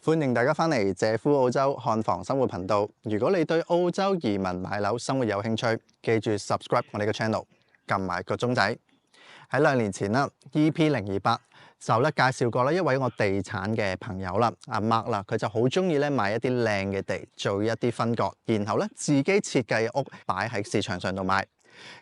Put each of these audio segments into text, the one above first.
歡迎大家返嚟謝夫澳洲看房生活頻道。如果你對澳洲移民買樓生活有興趣，記住 subscribe 我哋嘅 channel， 撳埋個鐘仔。喺2年前啦 ，EP028 就介紹過啦一位我地產嘅朋友啦，阿 Mark 啦，佢就好中意買一啲靚嘅地，做一啲分割，然後自己設計嘅屋擺喺市場上度賣。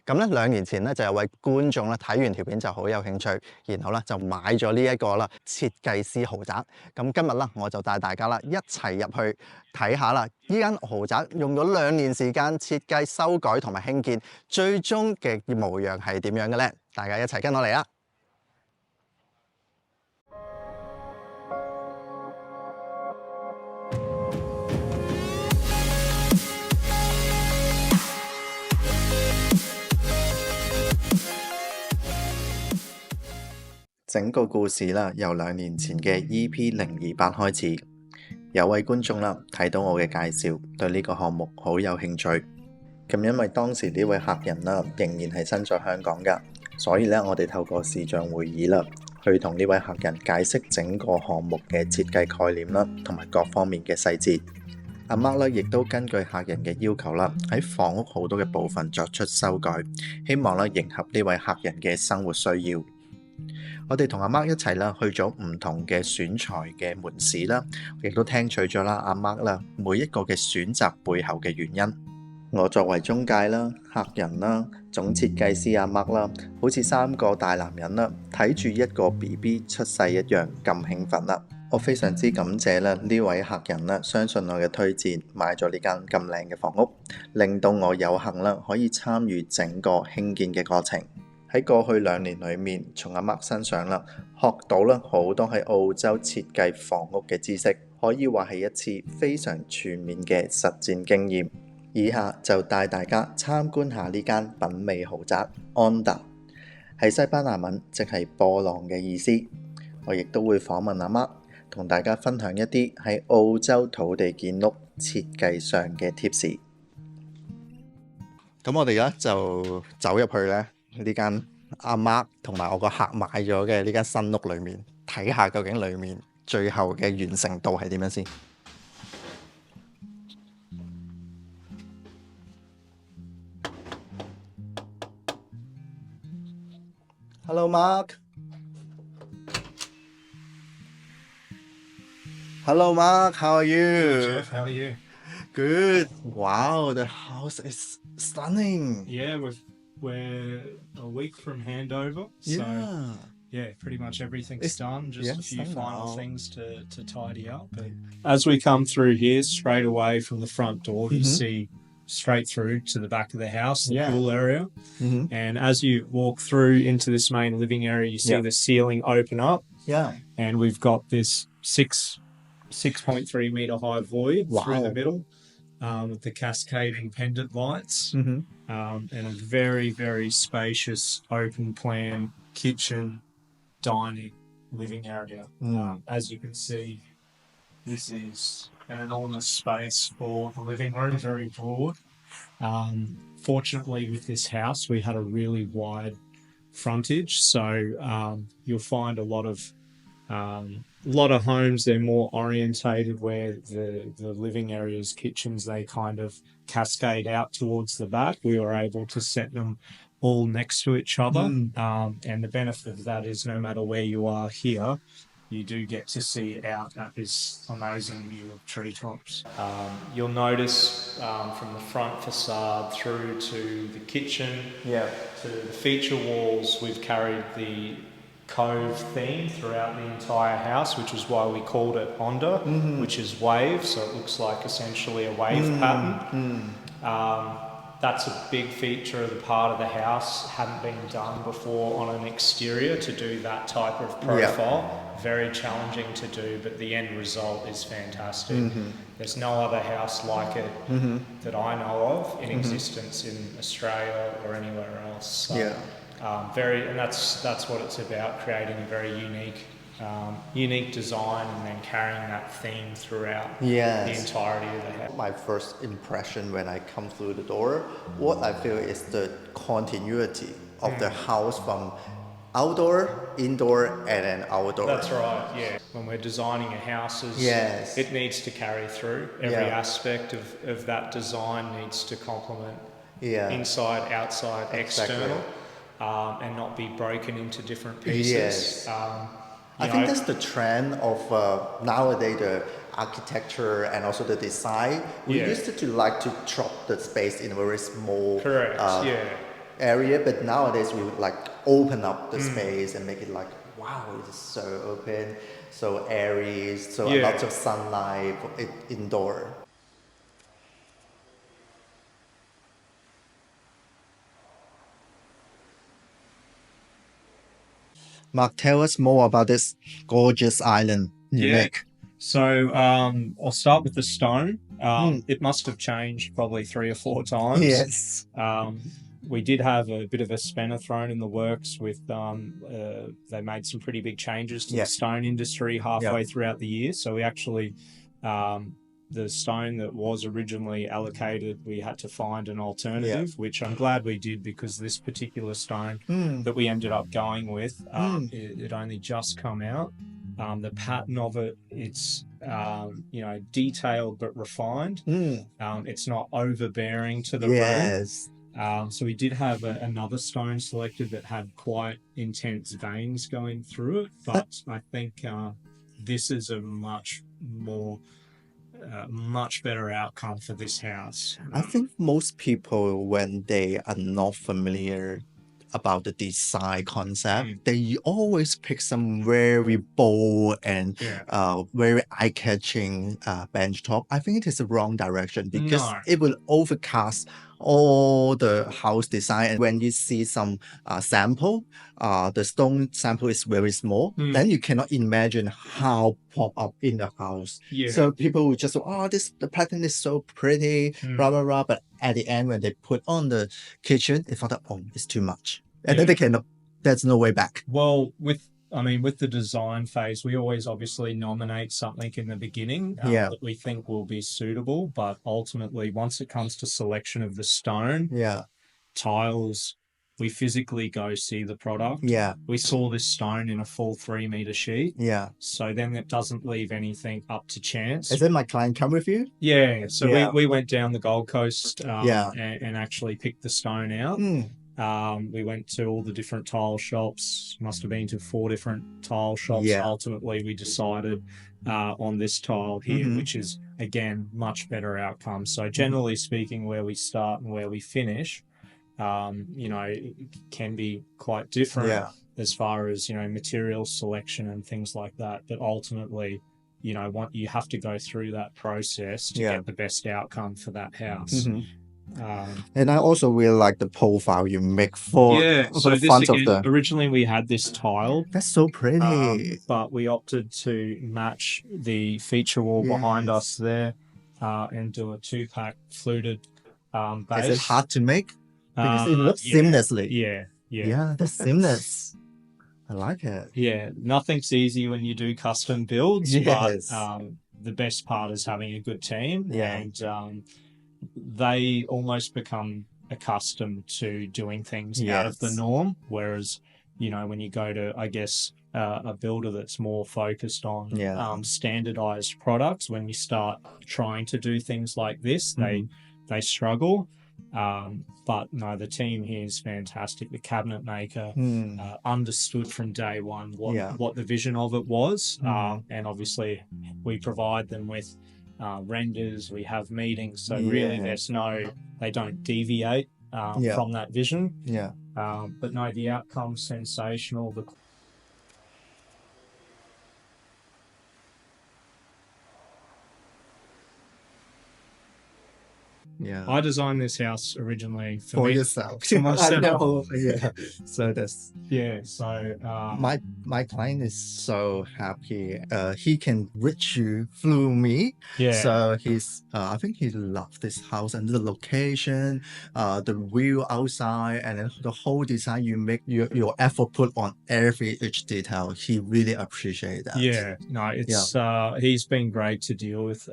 咁2年前就有位觀眾睇完條片就好有興趣，然後就買咗呢一個設計師豪宅。咁今日我就帶大家一齊入去睇下啦，呢間豪宅用咗2年時間設計、修改同埋興建，最終嘅模樣係點樣嘅呢？大家一齊跟我嚟啦！整個故事由2年前嘅 EP028 開始。有位觀眾睇到我嘅介紹，對呢個項目好有興趣。咁因為當時呢位客人仍然係身在香港㗎，所以我哋透過視像會議去同呢位客人解釋整個項目嘅設計概念同埋各方面嘅細節。阿 Mark 亦都根據客人嘅要求喺房屋好多嘅部分作出修改，希望迎合呢位客人嘅生活需要。我哋同阿 Mark 一齊去咗唔同嘅選材嘅門市亦都聽取咗阿 Mark 每一個嘅選擇背後嘅原因。我作為中介客人總設計師阿 Mark 好似3個大男人睇住一個 BB 出世一樣咁興奮。我非常之感謝呢位客人相信我嘅推薦，買咗呢間咁靚嘅房屋，令到我有幸可以參與整個興建嘅過程。喺過去2年裏面，從阿 Mark 身上學到好多喺澳洲設計房屋嘅知識，可以話係一次非常全面嘅實戰經驗。以下就帶大家參觀下呢間品味豪宅 Onda， 係西班牙文，即係波浪嘅意思。我亦都會訪問阿 Mark，同大家分享一啲喺澳洲土地建屋設計上嘅貼士。咁我哋而家就走入去呢間阿 Mark 同埋我個客買咗嘅呢間新屋裏面，睇下究竟裏面最後嘅完成度係點樣先。Hello Mark。Hello Mark, how are you? Good, Jeff, how are you? Good. Wow, the house is stunning. Yeah, we're a week from handover, so pretty much everything's done. Just a few final things to tidy up. But as we come through here, straight away from the front door, you see straight through to the back of the house, the pool area. And as you walk through into this main living area, you see the ceiling open up. Yeah. And we've got this 6.3 meter high void through the middle. With the cascading pendant lights and a very, very spacious open plan kitchen, dining, living area. As you can see, this is an enormous space for the living room, very broad. Fortunately, with this house, we had a really wide frontage, so you'll find a lot of homes, they're more orientated where the living areas, kitchens, they kind of cascade out towards the back. We were able to set them all next to each other. And the benefit of that is no matter where you are here, you do get to see out at this amazing view of treetops. You'll notice from the front facade through to the kitchen, to the feature walls, we've carried the cove theme throughout the entire house, which is why we called it Onda, which is wave, so it looks like essentially a wave pattern. That's a big feature of the part of the house. Hadn't been done before on an exterior to do that type of profile. Very challenging to do, but the end result is fantastic. There's no other house like it that I know of in existence in Australia or anywhere else. So, and that's what it's about, creating a very unique design and then carrying that theme throughout the entirety of the house. My first impression when I come through the door, what I feel is the continuity of the house from outdoor, indoor, and then outdoor. That's right, yeah. When we're designing a house, Yes. it needs to carry through. Every aspect of that design needs to complement inside, outside, external, and not be broken into different pieces. Yes. I think that's the trend of nowadays, the architecture and also the design. We used to like to drop the space in a very small area, but nowadays we would like open up the space and make it like, wow, it is so open, so airy, so lots of sunlight indoor. Mark, tell us more about this gorgeous island you make. So I'll start with the stone. It must have changed probably 3 or 4 times. Yes. We did have a bit of a spanner thrown in the works with, they made some pretty big changes to the stone industry halfway throughout the year. So we actually, the stone that was originally allocated, we had to find an alternative, which I'm glad we did, because this particular stone that we ended up going with, it only just come out. The pattern of it, it's, detailed but refined. It's not overbearing to the room. So we did have another stone selected that had quite intense veins going through it, but I think this is a much better outcome for this house. I think most people, when they are not familiar about the design concept, they always pick some very bold and very eye-catching bench top. I think it is the wrong direction, because it will overcast all the house design. And when you see some sample, the stone sample is very small, then you cannot imagine how pop up in the house. So people will just say, oh, the pattern is so pretty, blah, blah, blah. But at the end, when they put on the kitchen, they thought, oh, it's too much. And then they cannot, there's no way back. Well, with the design phase, we always obviously nominate something in the beginning that we think will be suitable. But ultimately, once it comes to selection of the stone, tiles, we physically go see the product. We saw this stone in a full 3-meter sheet. So then it doesn't leave anything up to chance. Is it my client come with you? So we went down the Gold Coast and actually picked the stone out. We went to all the different tile shops, must have been to 4 different tile shops. Ultimately, we decided on this tile here, which is, again, much better outcome. So generally speaking, where we start and where we finish, it can be quite different as far as, material selection and things like that. But ultimately, you have to go through that process to get the best outcome for that house. And I also really like the profile you make for so the front again, of the... Originally, we had this tile. That's so pretty. But we opted to match the feature wall behind us there and do a 2-pack fluted base. Is it hard to make? Because it looks seamlessly. Yeah, that's seamless. I like it. Yeah, nothing's easy when you do custom builds, but the best part is having a good team. And they almost become accustomed to doing things out of the norm. Whereas, when you go to, I guess, a builder that's more focused on standardized products, when you start trying to do things like this, they struggle. But no, the team here is fantastic. The cabinet maker understood from day one what the vision of it was. And obviously we provide them with renders, we have meetings, so really they don't deviate from that vision. But no, the outcome's sensational. I designed this house originally for yourself. For myself. I know. So that's So my client is so happy. He can reach you through me. So he's I think he loved this house and the location, the view outside, and then the whole design you make, your effort put on each detail. He really appreciates that. It's he's been great to deal with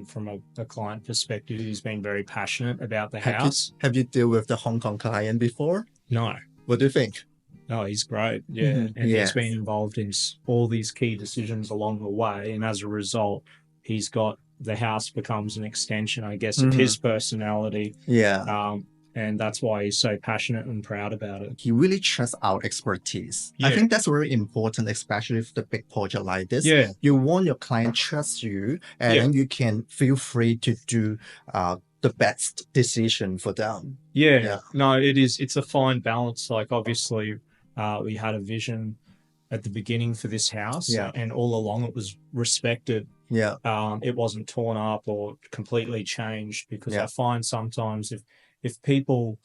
from a client perspective. He's been very passionate about the house. Have you dealt with the Hong Kong client before? No. What do you think? Oh, he's great. Yeah. And Yes. he's been involved in all these key decisions along the way. And as a result, he's got the house becomes an extension, I guess, of his personality. Yeah. And that's why he's so passionate and proud about it. He really trusts our expertise. I Yeah. think that's very important, especially with the big project like this. Yeah. You want your client to trust you, and Yeah. then you can feel free to do the best decision for them. Yeah. Yeah. No, it's a fine balance. Like, obviously, we had a vision at the beginning for this house, Yeah. and all along it was respected. Yeah. It wasn't torn up or completely changed, because Yeah. I find sometimes if people,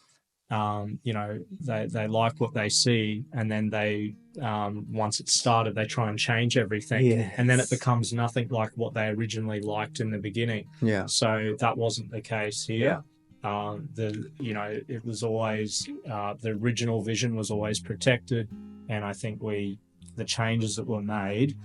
you know, they like what they see, and then they, once it's started, they try and change everything. Yes. And then it becomes nothing like what they originally liked in the beginning. Yeah. So that wasn't the case here. It was always, the original vision was always protected. And I think the changes that were made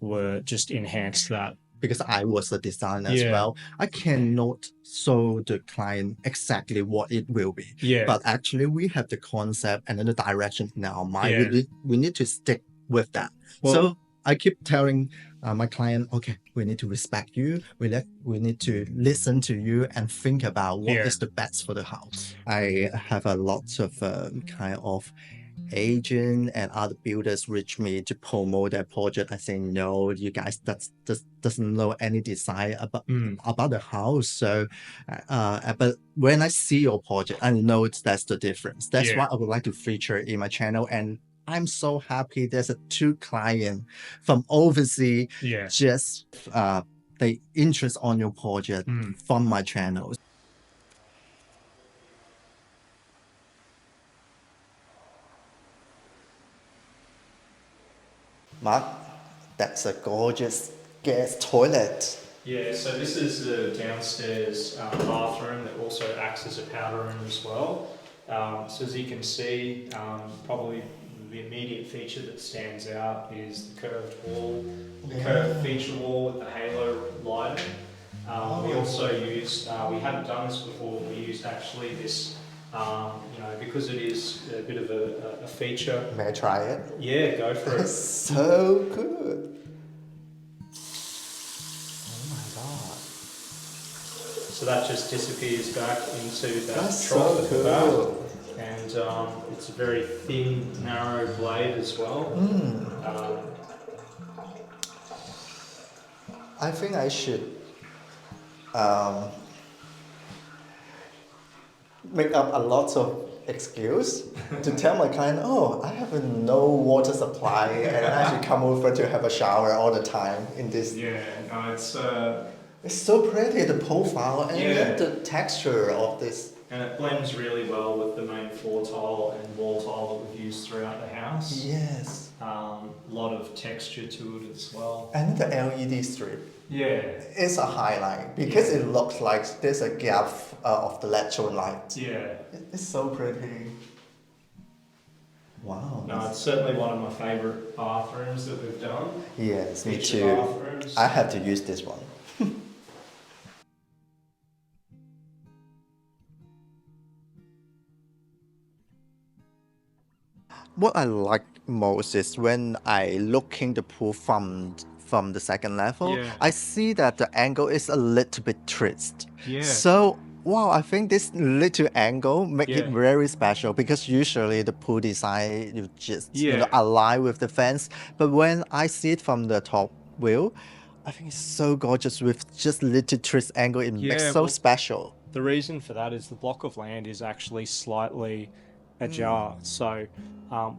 were just enhanced that. Because I was a designer as Yeah. well, I cannot show the client exactly what it will be. Yeah. But actually, we have the concept and then the direction in our mind. Yeah. We need to stick with that. Well- So I keep telling my client, okay, we need to respect you. We need to listen to you and think about what Yeah. is the best for the house. I have a lot of kind of agent and other builders reach me to promote their project. I say, no, you guys doesn't know any design about the house. So, but when I see your project, I know that's the difference. That's Yeah. why I would like to feature in my channel. And I'm so happy there's a 2 clients from overseas Yeah. just they interest on your project from my channel. Mark, that's a gorgeous guest toilet. Yeah, so this is the downstairs bathroom that also acts as a powder room as well. So as you can see, probably the immediate feature that stands out is the curved wall, the curved feature wall with the halo lighting. We also used, we hadn't done this before, we used actually this, because it is a bit of a feature. May I try it? Yeah, go for It's it. so good. Oh my god. So that just disappears back into that That's trough so at the back. cool. And it's a very thin, narrow blade as well. I think I should make up a lot of excuse to tell my client, oh, I have no water supply and I should come over to have a shower all the time in this. Yeah, no, it's so pretty, the profile and Yeah. the texture of this. and it blends really well with the main floor tile and wall tile that we've used throughout the house. Yes. A lot of texture to it as well. And the LED strip Yeah, is a highlight because it looks like there's a gap of the electro light. yeah. It's so pretty. Wow. No, it's certainly one of my favourite bathrooms that we've done. Yes, me Feature too. bathrooms. I have to use this one. What I like most is when I looking the pool from the second level, Yeah. I see that the angle is a little bit twist. Yeah. So wow, I think this little angle make it Yeah. very special because usually the pool design you just Yeah. align with the fence. But when I see it from the top view, I think it's so gorgeous with just little twist angle. It makes Yeah, so well- special. The reason for that is the block of land is actually slightly ajar. So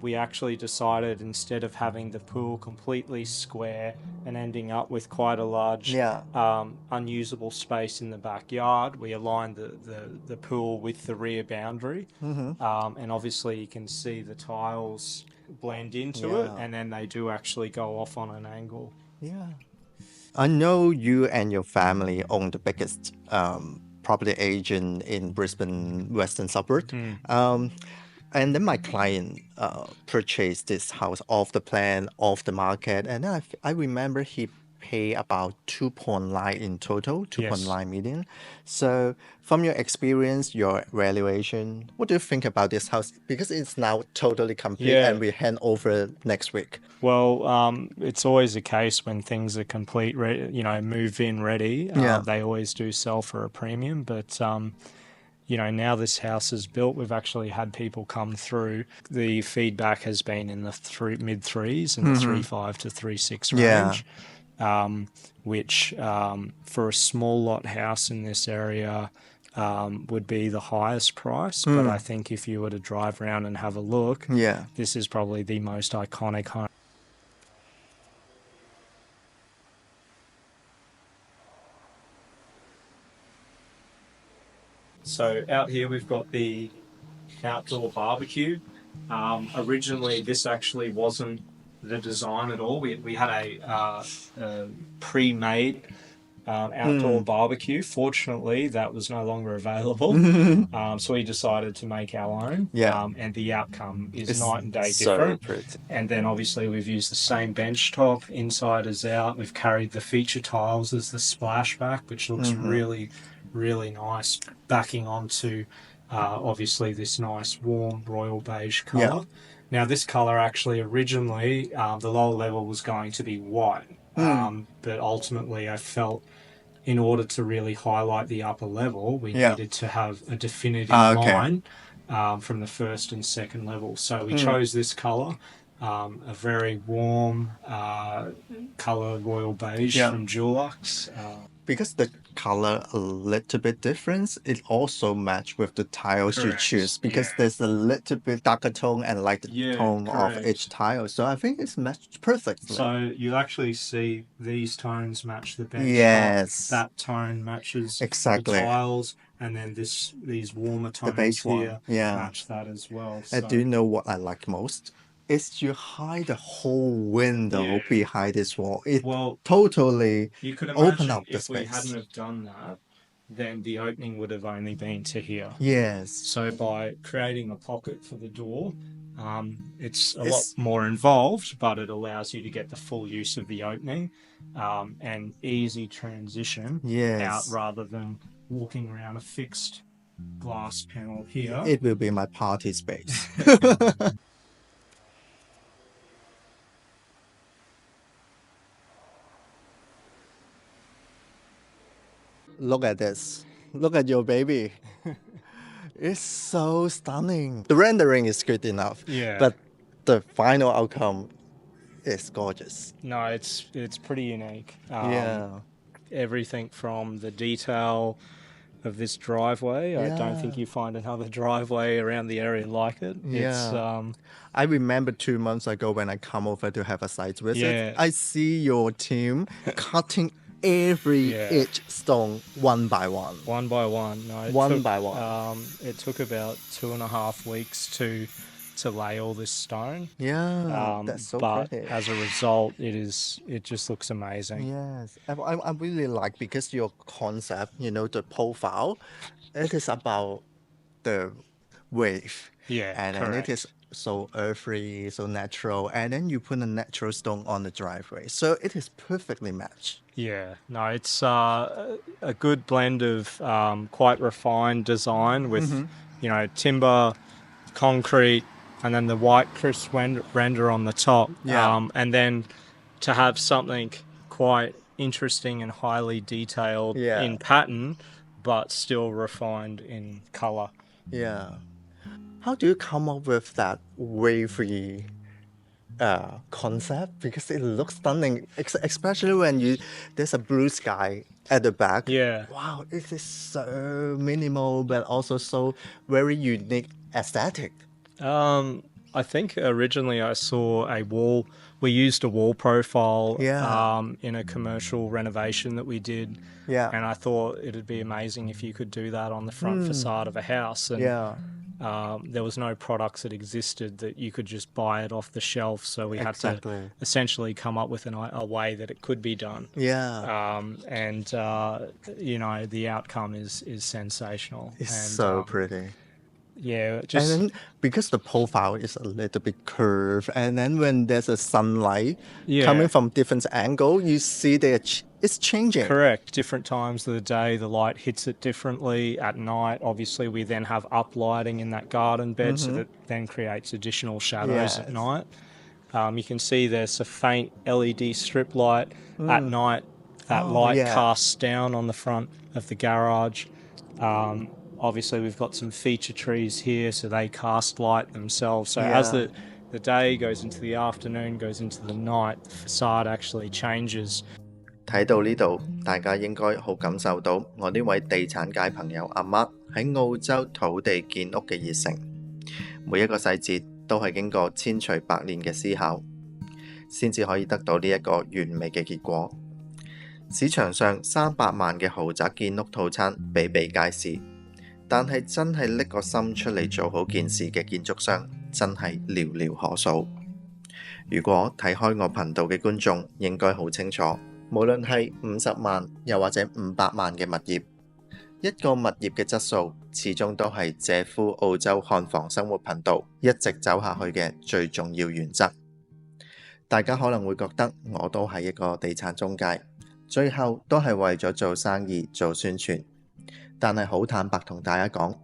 we actually decided, instead of having the pool completely square and ending up with quite a large Yeah. unusable space in the backyard, we aligned the pool with the rear boundary. And obviously you can see the tiles blend into it, Yeah. and then they do actually go off on an angle. Yeah. I know you and your family own the biggest property agent in Brisbane Western Suburb. And then my client purchased this house off the plan, off the market. And then I remember he pay about 2.9 in total, 2.9 Yes. million. So from your experience, your valuation, what do you think about this house? Because it's now totally complete Yeah. and we hand over next week. Well, it's always a case when things are complete, move-in ready. Yeah. They always do sell for a premium, but now this house is built, we've actually had people come through. The feedback has been in the mid threes, in the 3.5 to 3.6 range, which for a small lot house in this area would be the highest price. But I think if you were to drive around and have a look, this is probably the most iconic home. So out here we've got the outdoor barbecue. Originally this actually wasn't the design at all. We had a pre-made outdoor barbecue. Fortunately, that was no longer available. So we decided to make our own. And the outcome is night and day different. Pretty. And then obviously we've used the same bench top inside as out. We've carried the feature tiles as the splashback, which looks really, really nice, backing onto obviously this nice warm royal beige colour. Now this colour actually originally, the lower level was going to be white, but ultimately I felt in order to really highlight the upper level, we needed to have a definitive line from the first and second level. So we chose this colour, a very warm colour, royal beige from Dulux. Because the color a little bit different, it also match with the tiles you choose because there's a little bit darker tone and lighter tone of each tile. So I think it's matched perfectly. So you actually see these tones match the bench top. That tone matches the tiles, and then these warmer tones here match that as well. So. And do you know what I like most? Is you hide the whole window behind this wall. It totally you could open up the if space. We hadn't have done that, then the opening would have only been to here. Yes. So by creating a pocket for the door, it's a lot more involved, but it allows you to get the full use of the opening and easy transition out rather than walking around a fixed glass panel here. It will be my party space. Look at this. Look at your baby. It's so stunning. The rendering is good enough. But the final outcome is gorgeous. No, it's pretty unique. Everything from the detail of this driveway. I don't think you find another driveway around the area like it. I remember 2 months ago when I come over to have a site visit, I see your team cutting every each stone one by one. One by one. No, by one. It took about 2.5 weeks to lay all this stone. That's so pretty. As a result, it just looks amazing. Yes, I really like because your concept, the profile, it is about the wave. And then it is so earthy, so natural, and then you put a natural stone on the driveway, so it is perfectly matched. No, it's a good blend of quite refined design with timber, concrete, and then the white crisp render on the top. And then to have something quite interesting and highly detailed in pattern, but still refined in colour. How do you come up with that wavy concept? Because it looks stunning, especially when there's a blue sky at the back. Wow, it is so minimal, but also so very unique aesthetic. I think originally I saw a wall. We used a wall profile in a commercial renovation that we did. And I thought it'd be amazing if you could do that on the front facade of a house. And there was no products that existed that you could just buy it off the shelf. So we had to essentially come up with a way that it could be done. The outcome is sensational. It's so pretty. Yeah, And then because the profile is a little bit curved, and then when there's a sunlight coming from different angle, you see that it's changing. Correct. Different times of the day, the light hits it differently. At night, obviously, we then have uplighting in that garden bed, so that then creates additional shadows at night. You can see there's a faint LED strip light at night. That light casts down on the front of the garage. Obviously, we've got some feature trees here, so they cast light themselves. So as the day goes into the afternoon, goes into the night, the facade actually changes. 睇到呢度，大家應該好感受到我呢位地產界朋友阿 Mark 喺澳洲土地建屋嘅熱誠，每一個細節都係經過千錘百煉嘅思考，先至可以得到呢一個完美嘅結果。市場上300萬嘅豪宅建屋套餐比比皆是，但係真係拎個心出嚟做好件事嘅建築商真係寥寥可數。如果睇開我頻道嘅觀眾應該好清楚，無論係50萬又或者500萬嘅物業，一個物業嘅質素始終都係姐夫澳洲看房生活頻道一直走下去嘅最重要原則。大家可能會覺得我都係一個地產中介，最後都係為咗做生意做宣傳，但係好坦白同大家講，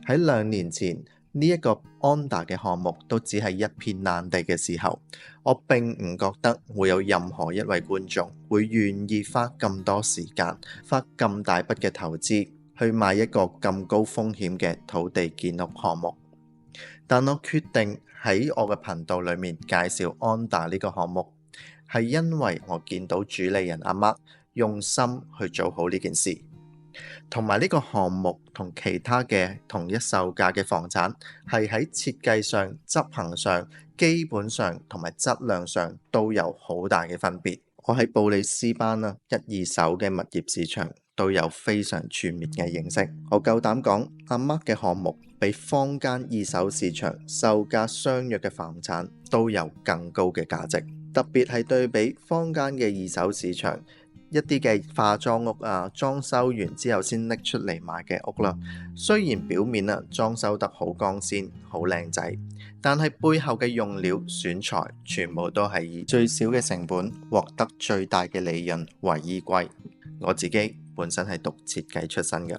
喺2年前呢一個安達嘅項目都只係一片爛地嘅時候，我並唔覺得會有任何一位觀眾會願意花咁多時間，花咁大筆嘅投資去買一個咁高風險嘅土地建屋項目。但我決定喺我嘅頻道裏面介紹安達呢個項目，係因為我見到主理人阿 Mark 用心去做好呢件事。同埋呢個項目同其他嘅同一售價嘅房產係喺設計上、執行上、基本上同埋質量上都有好大嘅分別。我喺布里斯班1、2手嘅物業市場都有非常全面嘅認識。我夠膽講，阿 Mark 嘅項目比坊間2手市場售價相若嘅房產都有更高嘅價值，特別係對比坊間嘅2手市場一啲嘅化妝屋啊，裝修完之後先拎出嚟賣嘅屋啦。雖然表面裝修得好光鮮、好靚仔，但係背後嘅用料、選材全部都係以最少嘅成本獲得最大嘅利潤為依歸。我自己本身係讀設計出身嘅，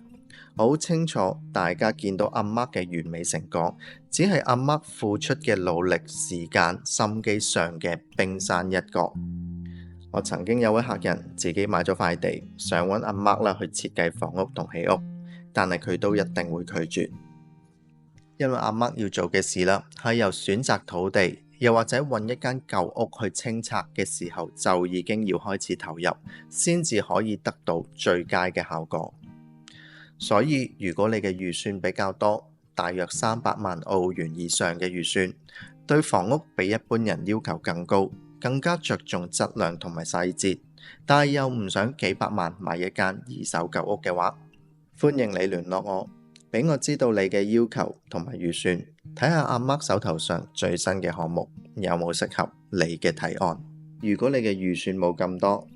我好清楚大家見到阿 Mark 嘅完美成果，只係阿 Mark 付出嘅努力、時間、心機上嘅冰山一角。我曾經有位客人自己買咗塊地，想揾阿 Mark 去設計房屋同起屋，但係佢都一定會拒絕，因為阿 Mark 要做嘅事係由選擇土地，又或者揾一間舊屋去清拆嘅時候，就已經要開始投入，先至可以得到最佳嘅效果。所以如果你嘅預算比較多，大約300萬澳元以上嘅預算，對房屋比一般人要求更高，更加着重質量同埋細節，但係又唔想幾百萬買一間2手舊屋嘅話，歡迎你聯絡我，俾我知道你嘅要求同埋預算，睇下阿 Mark 手頭上最新嘅項目有冇適合你嘅提案。如果你嘅預算冇咁多，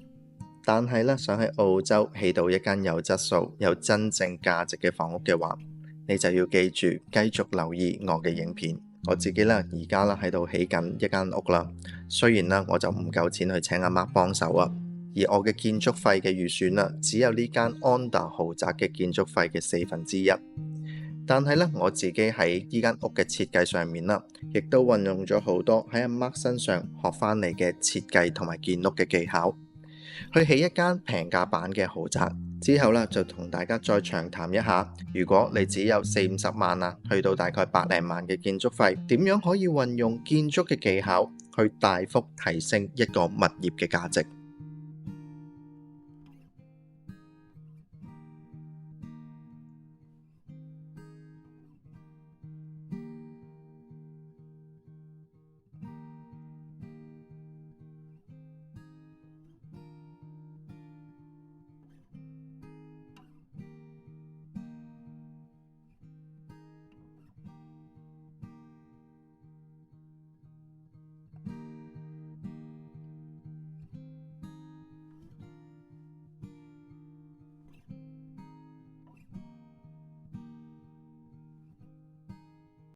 但係想喺澳洲起到一間有質素、有真正價值嘅房屋嘅話，你就要記住繼續留意我嘅影片。我自己而家喺度起緊一間屋啦，雖然我就唔夠錢去請阿 Mark 幫手啊，而我嘅建築費嘅預算只有呢間安達豪宅嘅建築費嘅1/4，但係我自己喺呢間屋嘅設計上面亦都運用咗好多喺阿 Mark 身上學翻嚟嘅設計同埋建屋嘅技巧，去起一間平價版嘅豪宅。之後就同大家再詳談一下，如果你只有40-50萬去到大概100零萬嘅建築費，點樣可以運用建築嘅技巧去大幅提升一個物業嘅價值。